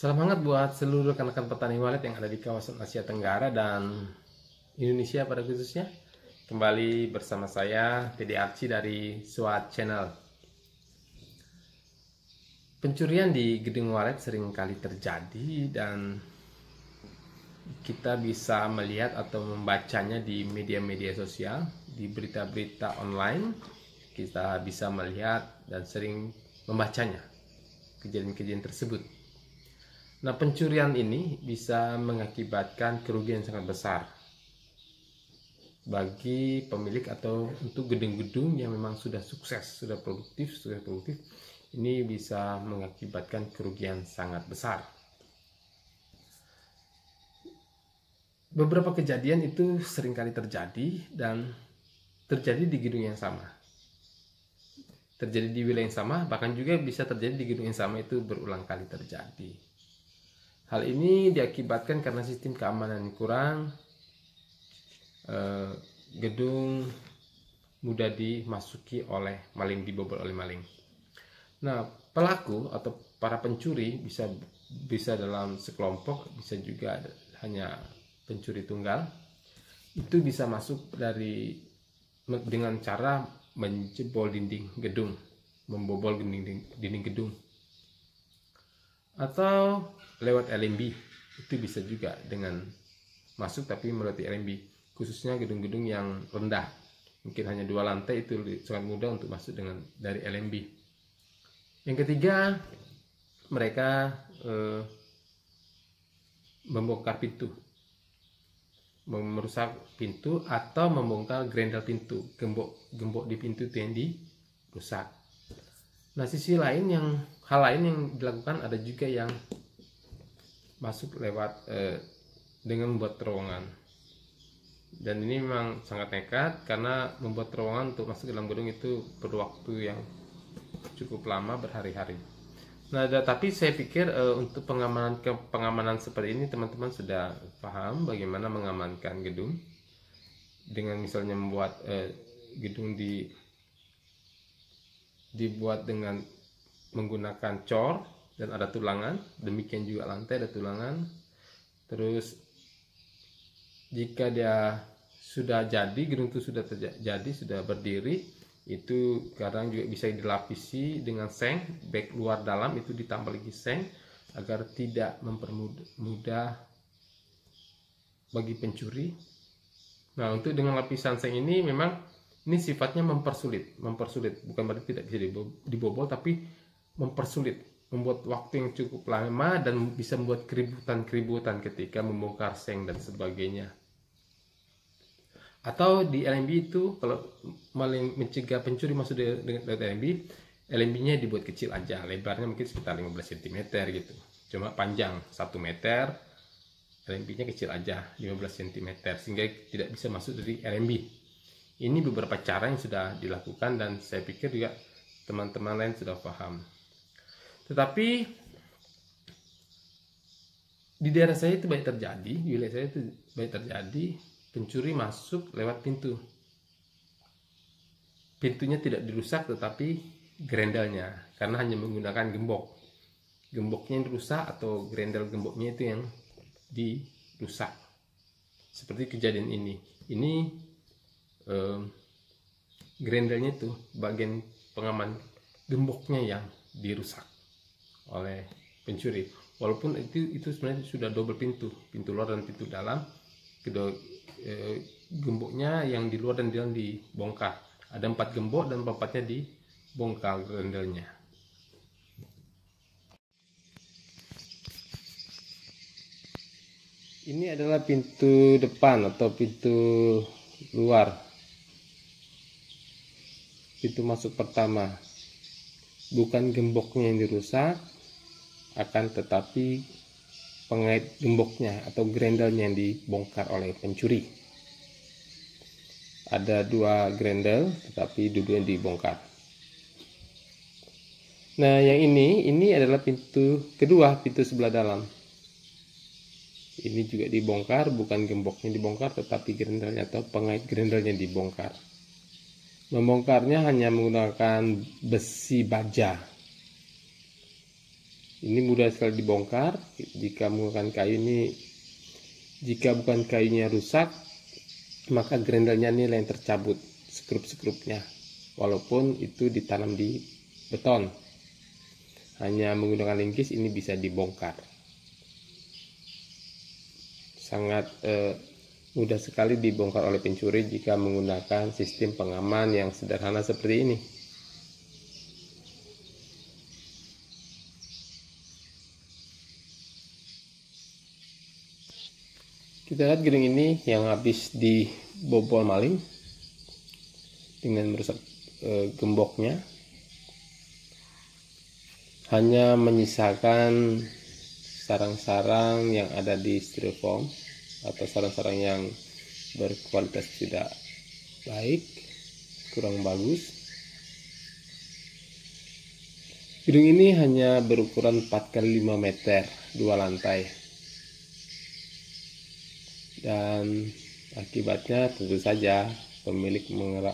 Salam hangat buat seluruh rekan-rekan petani walet yang ada di kawasan Asia Tenggara dan Indonesia pada khususnya. Kembali bersama saya, Teddy Archie dari SWAT Channel. Pencurian di gedung walet sering kali terjadi dan kita bisa melihat atau membacanya di media-media sosial, di berita-berita online. Kita bisa melihat dan sering membacanya, kejadian-kejadian tersebut. Nah, pencurian ini bisa mengakibatkan kerugian yang sangat besar bagi pemilik atau untuk gedung-gedung yang memang sudah sukses, sudah produktif. Ini bisa mengakibatkan kerugian sangat besar. Beberapa kejadian itu seringkali terjadi dan terjadi di gedung yang sama. Terjadi di wilayah yang sama, bahkan juga bisa terjadi di gedung yang sama itu berulang kali terjadi. Hal ini diakibatkan karena sistem keamanan yang kurang, gedung mudah dimasuki oleh maling, dibobol oleh maling. Nah, pelaku atau para pencuri bisa dalam sekelompok, bisa juga hanya pencuri tunggal. Itu bisa masuk dengan cara menjebol dinding gedung, membobol dinding gedung, atau lewat LMB. Itu bisa juga dengan masuk tapi melalui LMB, khususnya gedung-gedung yang rendah, mungkin hanya 2 lantai, itu sangat mudah untuk masuk dari LMB. Yang ketiga, mereka membongkar pintu, merusak pintu atau membongkar grendel pintu, gembok di pintu itu yang dirusak. Nah, hal lain yang dilakukan ada juga yang masuk lewat dengan membuat terowongan. Dan ini memang sangat nekat karena membuat terowongan untuk masuk ke dalam gedung itu perlu waktu yang cukup lama, berhari-hari. Nah, tapi saya pikir untuk pengamanan seperti ini teman-teman sudah paham bagaimana mengamankan gedung dengan misalnya membuat gedung dibuat dengan menggunakan cor dan ada tulangan, demikian juga lantai ada tulangan. Terus jika dia sudah jadi, gedung itu sudah terjadi, sudah berdiri, itu kadang juga bisa dilapisi dengan seng, baik luar dalam itu ditambah lagi seng agar tidak mempermudah bagi pencuri. Nah, untuk dengan lapisan seng ini memang ini sifatnya mempersulit, bukan berarti tidak bisa dibobol, tapi mempersulit, membuat waktu yang cukup lama dan bisa membuat keributan ketika membongkar seng dan sebagainya. Atau di LMB itu kalau mencegah pencuri masuk dengan LMB-nya dibuat kecil aja, lebarnya mungkin sekitar 15 cm gitu, cuma panjang 1 meter, LMB-nya kecil aja 15 cm sehingga tidak bisa masuk dari LMB. Ini beberapa cara yang sudah dilakukan dan saya pikir juga teman-teman lain sudah paham. Tetapi di daerah saya itu banyak terjadi, di wilayah saya itu banyak terjadi pencuri masuk lewat pintu. Pintunya tidak dirusak tetapi grendelnya, karena hanya menggunakan gembok. Gemboknya yang dirusak atau grendel gemboknya itu yang dirusak. Seperti kejadian ini. Ini grendelnya itu bagian pengaman gemboknya yang dirusak oleh pencuri. Walaupun itu sebenarnya sudah double pintu luar dan pintu dalam. Kedua gemboknya yang di luar dan di dalam dibongkar. Ada 4 gembok dan 4-nya dibongkar grendelnya. Ini adalah pintu depan atau pintu luar, pintu masuk pertama. Bukan gemboknya yang dirusak, akan tetapi pengait gemboknya atau grendelnya yang dibongkar oleh pencuri. Ada 2 grendel tetapi dua-duanya dibongkar. Nah, yang ini adalah pintu kedua, pintu sebelah dalam. Ini juga dibongkar, bukan gemboknya dibongkar tetapi grendelnya atau pengait grendelnya dibongkar. Membongkarnya hanya menggunakan besi baja. Ini mudah sekali dibongkar jika menggunakan kayu ini. Jika bukan kayunya rusak, maka grendelnya ini yang tercabut, skrup-skrupnya, walaupun itu ditanam di beton. Hanya menggunakan linggis ini bisa dibongkar. Sangat mudah sekali dibongkar oleh pencuri jika menggunakan sistem pengaman yang sederhana seperti ini. Kita lihat gedung ini yang habis dibobol maling dengan merusak gemboknya. Hanya menyisakan sarang-sarang yang ada di styrofoam atau sarang-sarang yang berkualitas tidak baik, kurang bagus. Gedung ini hanya berukuran 4 kali 5 meter, 2 lantai. Dan akibatnya tentu saja pemilik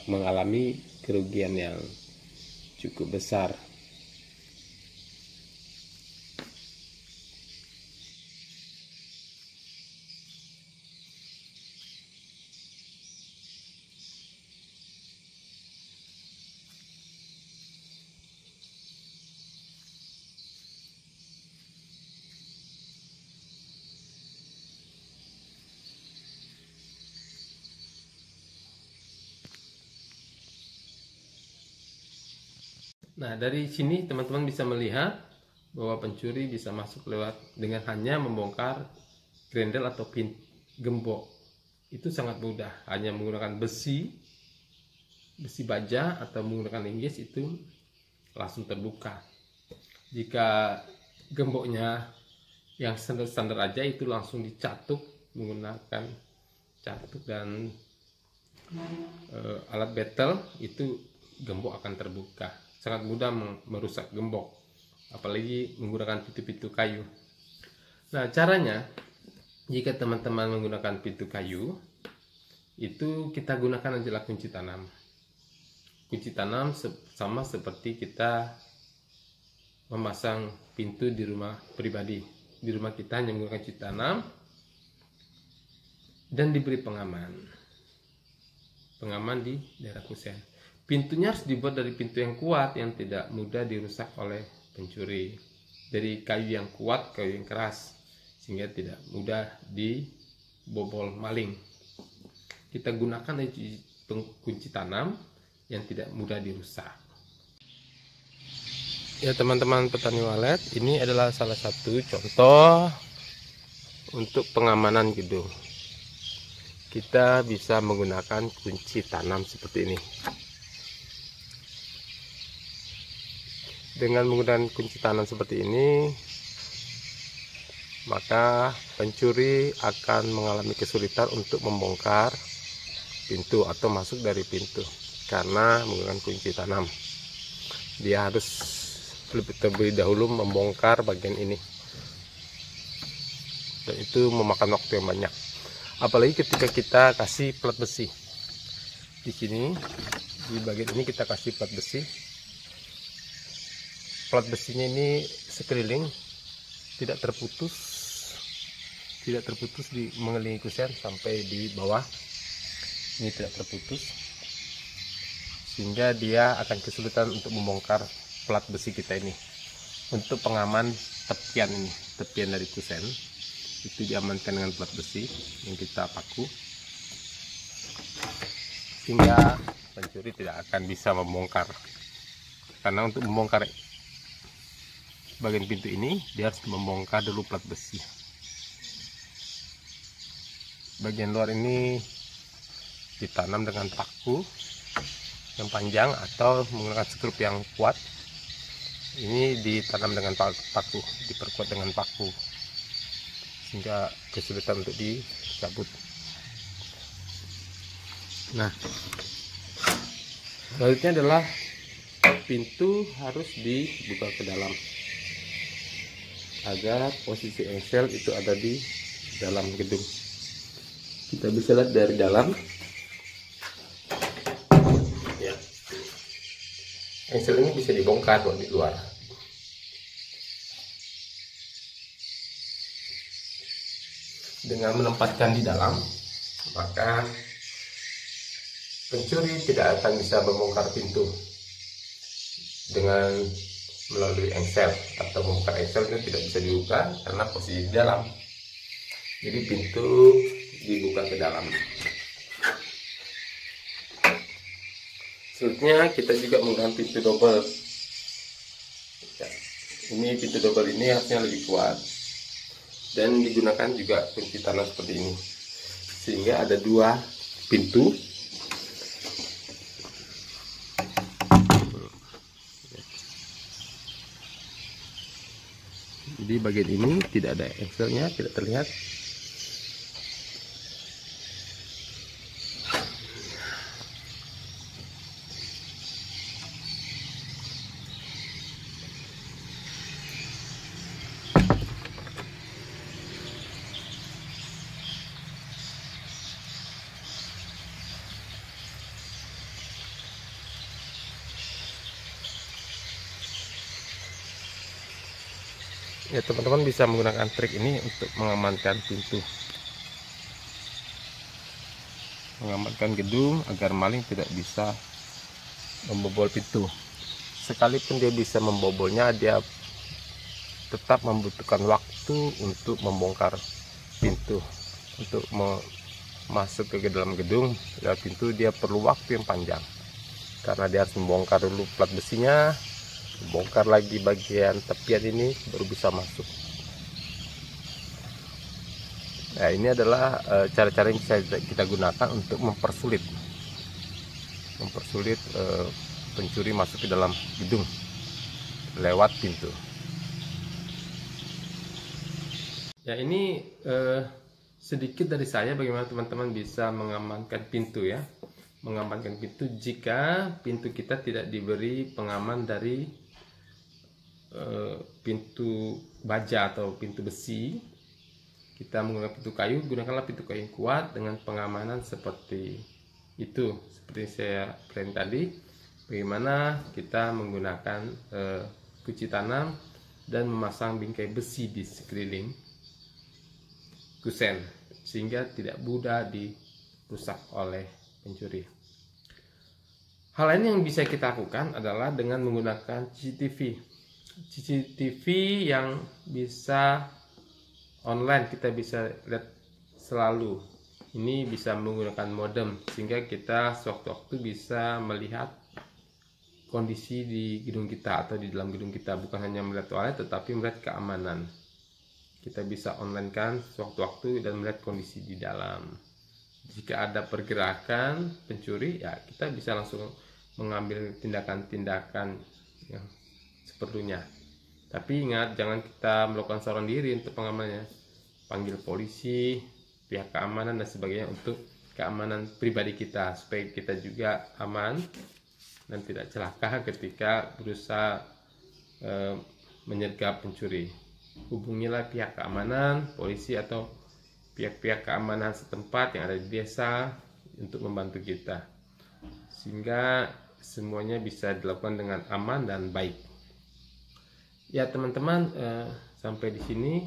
mengalami kerugian yang cukup besar. Nah, dari sini teman-teman bisa melihat bahwa pencuri bisa masuk lewat dengan hanya membongkar grendel atau gembok. Itu sangat mudah, hanya menggunakan besi baja atau menggunakan linggis itu langsung terbuka. Jika gemboknya yang standar aja itu langsung dicatuk menggunakan catuk dan alat betel, itu gembok akan terbuka. Sangat mudah merusak gembok, apalagi menggunakan pintu-pintu kayu. Nah, caranya jika teman-teman menggunakan pintu kayu, itu kita gunakan adalah kunci tanam. Kunci tanam sama seperti kita memasang pintu di rumah pribadi. Di rumah kita hanya menggunakan kunci tanam dan diberi pengaman di daerah kusen. Pintunya harus dibuat dari pintu yang kuat, yang tidak mudah dirusak oleh pencuri. Dari kayu yang kuat, kayu yang keras, sehingga tidak mudah dibobol maling. Kita gunakan kunci tanam yang tidak mudah dirusak. Ya teman-teman petani walet, ini adalah salah satu contoh untuk pengamanan gedung. Kita bisa menggunakan kunci tanam seperti ini. Dengan menggunakan kunci tanam seperti ini, maka pencuri akan mengalami kesulitan untuk membongkar pintu atau masuk dari pintu karena menggunakan kunci tanam. Dia harus terlebih dahulu membongkar bagian ini, dan itu memakan waktu yang banyak. Apalagi ketika kita kasih plat besi. Di sini, di bagian ini kita kasih plat besi. Plat besinya ini sekeliling tidak terputus di mengelilingi kusen sampai di bawah. Ini tidak terputus, sehingga dia akan kesulitan untuk membongkar plat besi kita ini. Untuk pengaman tepian ini, tepian dari kusen itu diamankan dengan plat besi yang kita paku, sehingga pencuri tidak akan bisa membongkar. Karena untuk membongkar bagian pintu ini, dia harus membongkar dulu plat besi. Bagian luar ini ditanam dengan paku yang panjang atau menggunakan skrup yang kuat. Ini ditanam dengan paku, diperkuat dengan paku, sehingga kesulitan untuk dicabut. Nah, selanjutnya adalah pintu harus dibuka ke dalam agar posisi engsel itu ada di dalam gedung. Kita bisa lihat dari dalam, ya, engsel ini bisa dibongkar di luar. Dengan menempatkan di dalam, maka pencuri tidak akan bisa membongkar pintu dengan melalui engsel, atau membongkar engsel itu tidak bisa dibuka karena posisi di dalam. Jadi pintu dibuka ke dalam. Selanjutnya kita juga menggunakan pintu double. Ya, ini pintu double ini harusnya lebih kuat dan digunakan juga kunci tanah seperti ini, sehingga ada dua pintu. Jadi bagian ini tidak ada engselnya, tidak terlihat. Ya, teman-teman bisa menggunakan trik ini untuk mengamankan pintu, mengamankan gedung agar maling tidak bisa membobol pintu. Sekalipun dia bisa membobolnya, dia tetap membutuhkan waktu untuk membongkar pintu. Untuk masuk ke dalam gedung lewat pintu, dia perlu waktu yang panjang karena dia harus membongkar dulu plat besinya, bongkar lagi bagian tepian ini, baru bisa masuk. Nah, ini adalah cara-cara yang bisa kita gunakan untuk mempersulit pencuri masuk ke dalam gedung lewat pintu. Ya, ini sedikit dari saya bagaimana teman-teman bisa mengamankan pintu ya. Mengamankan pintu jika pintu kita tidak diberi pengaman dari pintu baja atau pintu besi. Kita menggunakan pintu kayu, gunakanlah pintu kayu yang kuat dengan pengamanan seperti itu, seperti saya plan tadi. Bagaimana kita menggunakan kunci tanam dan memasang bingkai besi di sekeliling kusen sehingga tidak mudah dirusak oleh pencuri. Hal lain yang bisa kita lakukan adalah dengan menggunakan CCTV yang bisa online, kita bisa lihat selalu. Ini bisa menggunakan modem sehingga kita sewaktu-waktu bisa melihat kondisi di gedung kita atau di dalam gedung kita, bukan hanya melihat toilet tetapi melihat keamanan. Kita bisa online kan sewaktu-waktu dan melihat kondisi di dalam. Jika ada pergerakan pencuri, ya kita bisa langsung mengambil tindakan-tindakan yang seperlunya. Tapi ingat, jangan kita melakukan seorang diri untuk pengamanannya. Panggil polisi, pihak keamanan dan sebagainya untuk keamanan pribadi kita, supaya kita juga aman dan tidak celaka ketika berusaha menyergap pencuri. Hubungilah pihak keamanan, polisi atau pihak-pihak keamanan setempat yang ada di desa untuk membantu kita, sehingga semuanya bisa dilakukan dengan aman dan baik. Ya teman-teman, sampai di sini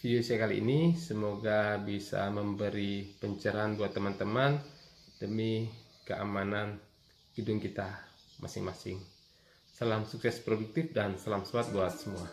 video saya kali ini. Semoga bisa memberi pencerahan buat teman-teman demi keamanan gedung kita masing-masing. Salam sukses produktif dan salam sehat buat semua.